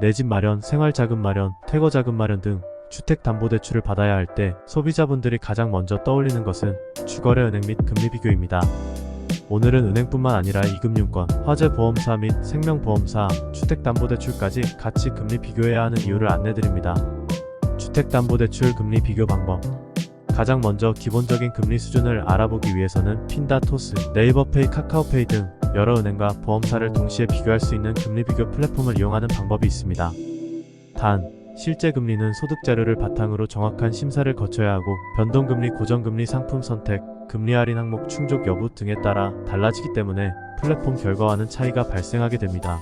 내 집 마련, 생활자금 마련, 퇴거자금 마련 등 주택담보대출을 받아야 할 때 소비자분들이 가장 먼저 떠올리는 것은 주거래은행 및 금리 비교입니다. 오늘은 은행뿐만 아니라 이금융권, 화재보험사 및 생명보험사, 주택담보대출까지 같이 금리 비교해야 하는 이유를 안내드립니다. 주택담보대출 금리 비교 방법. 가장 먼저 기본적인 금리 수준을 알아보기 위해서는 핀다, 토스, 네이버페이, 카카오페이 등 여러 은행과 보험사를 동시에 비교할 수 있는 금리 비교 플랫폼을 이용하는 방법이 있습니다. 단, 실제 금리는 소득 자료를 바탕으로 정확한 심사를 거쳐야 하고 변동금리, 고정금리, 상품 선택, 금리 할인 항목 충족 여부 등에 따라 달라지기 때문에 플랫폼 결과와는 차이가 발생하게 됩니다.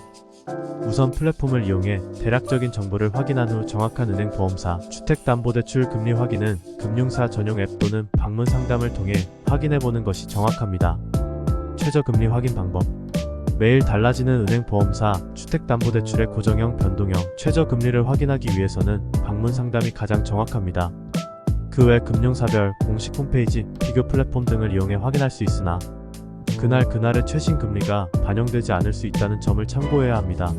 우선 플랫폼을 이용해 대략적인 정보를 확인한 후 정확한 은행, 보험사, 주택담보대출 금리 확인은 금융사 전용 앱 또는 방문 상담을 통해 확인해보는 것이 정확합니다. 최저금리 확인 방법. 매일 달라지는 은행, 보험사, 주택담보대출의 고정형, 변동형, 최저금리를 확인하기 위해서는 방문 상담이 가장 정확합니다. 그 외 금융사별, 공식 홈페이지, 비교 플랫폼 등을 이용해 확인할 수 있으나 그날의 최신 금리가 반영되지 않을 수 있다는 점을 참고해야 합니다.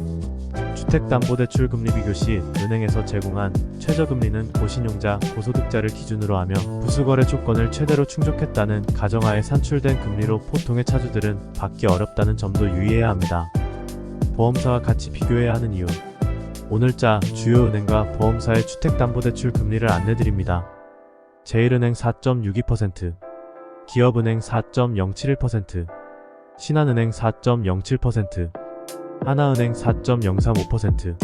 주택담보대출 금리 비교 시 은행에서 제공한 최저금리는 고신용자, 고소득자를 기준으로 하며 부수거래 조건을 최대로 충족했다는 가정하에 산출된 금리로 보통의 차주들은 받기 어렵다는 점도 유의해야 합니다. 보험사와 같이 비교해야 하는 이유. 오늘자 주요 은행과 보험사의 주택담보대출 금리를 안내드립니다. 제일은행 4.62%, 기업은행 4.071%, 신한은행 4.07%, 하나은행 4.035%,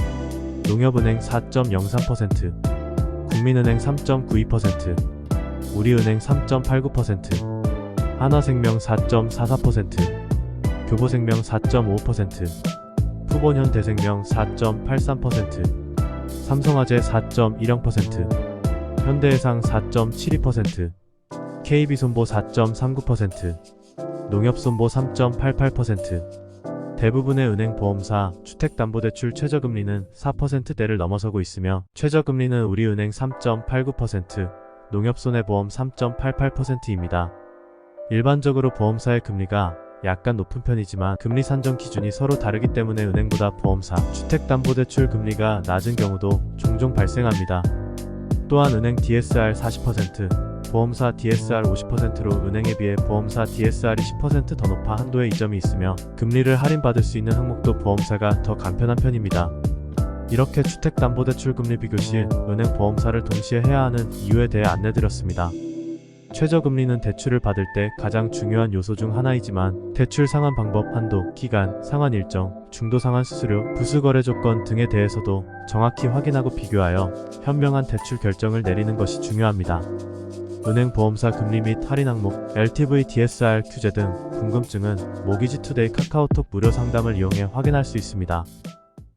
농협은행 4.03%, 국민은행 3.92%, 우리은행 3.89%, 한화생명 4.44%, 교보생명 4.5%, 후본현대생명 4.83%, 삼성화재 4.10%, 현대해상 4.72%, KB손보 4.39%, 농협손보 3.88%, 대부분의 은행, 보험사, 주택담보대출 최저금리는 4%대를 넘어서고 있으며 최저금리는 우리은행 3.89%, 농협손해보험 3.88%입니다. 일반적으로 보험사의 금리가 약간 높은 편이지만 금리 산정 기준이 서로 다르기 때문에 은행보다 보험사, 주택담보대출 금리가 낮은 경우도 종종 발생합니다. 또한 은행 DSR 40%, 보험사 DSR 50%로 은행에 비해 보험사 DSR이 10% 더 높아 한도의 이점이 있으며 금리를 할인받을 수 있는 항목도 보험사가 더 간편한 편입니다. 이렇게 주택담보대출 금리 비교 시 은행, 보험사를 동시에 해야 하는 이유에 대해 안내드렸습니다. 최저금리는 대출을 받을 때 가장 중요한 요소 중 하나이지만 대출 상환 방법, 한도, 기간, 상환 일정, 중도 상환 수수료, 부수거래 조건 등에 대해서도 정확히 확인하고 비교하여 현명한 대출 결정을 내리는 것이 중요합니다. 은행, 보험사 금리 및 할인 항목, LTV, DSR, 규제 등 궁금증은 모기지투데이 카카오톡 무료 상담을 이용해 확인할 수 있습니다.